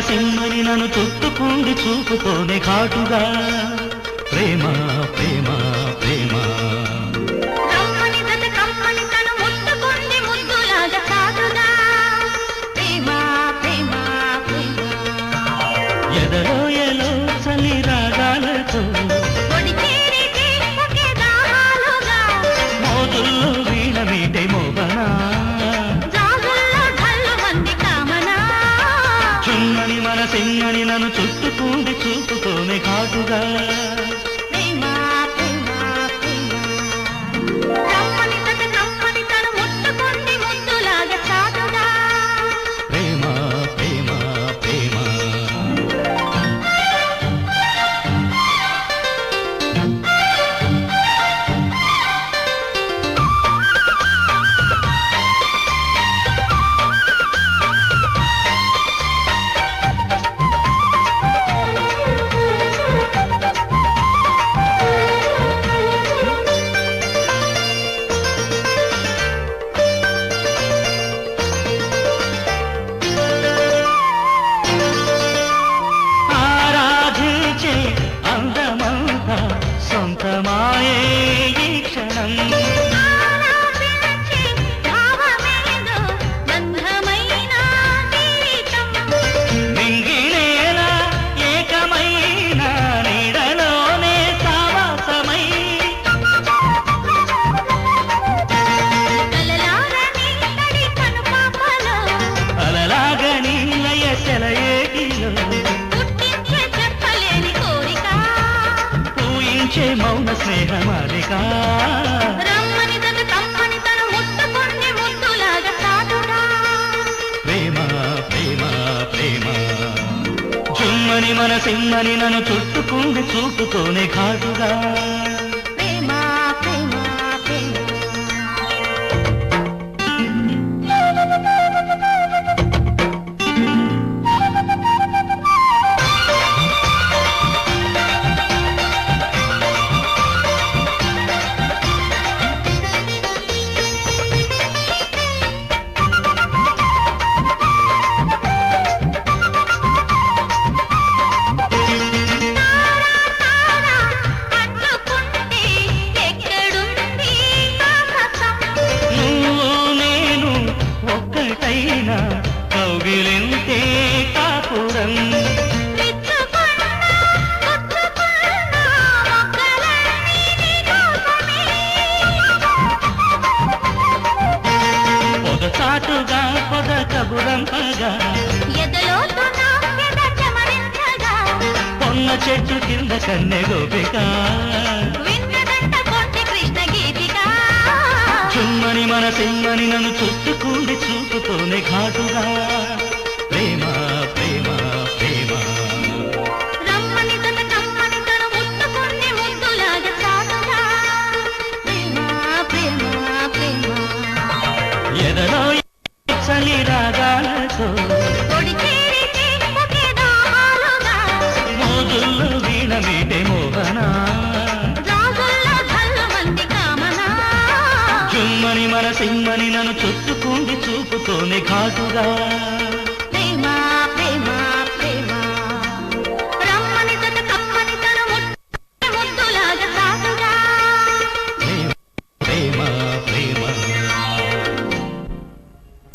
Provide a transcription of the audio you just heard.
మనసిమ్మని నన్ను చుట్టుకుండి చూపుతోనే ఘాటుగా ప్రేమ ప్రేమ ప్రేమ రమ్మని జత కమ్మని తను ముట్టుకుంది ముద్దులాగా సాగుగా ప్రేమ ప్రేమ ప్రేమ ఎదలో ఎలో చలి రాగాలతో ఒడి చేరితే ఒకే దాహాలుగా మోదుల్లో వీణ మీటే మోగనా మనసిమ్మని నన్ను చుట్టుకుండి చూపుతోనే ఘాటుగా ప్రేమ ప్రేమ ప్రేమ రమ్మని జత కమ్మని తను ముట్టుకుంది ముద్దులాగా సాగుగా ప్రేమ ప్రేమ ప్రేమ మౌన స్నేహమాలిక రమ్మని జత కమ్మని తను ముట్టుకుంది ముద్దులాగా సాగుగా ప్రేమ ప్రేమ ప్రేమ జుమ్మని మనసిమ్మని నన్ను చుట్టుకుండి చూపుతోనే ఘాటుగా ప్రేమ ప్రేమ ప్రేమ కౌగిలింతే కాపురం పొదచాటుగా పొద కబురంపగా పొన్న చెట్టు కింద కన్నె గోపిక చుమ్మని మనసిమ్మని నన్ను చుట్టుకుండి చూపుతోనే ఘాటుగా ప్రేమ ప్రేమ ప్రేమ రమ్మని జత కమ్మని తను ముట్టుకుంది ముద్దులాగా సాగుగా ప్రేమ ప్రేమ ప్రేమ ఎదలో చలి రాగాలతో ఒడి చేరితే ఒకే దాహాలుగా మోదుల్లో వీణ మీటే మోహనా చుమ్మని మనసిమ్మని నన్ను చుట్టుకుండి చూపుతోనే ఘాటుగా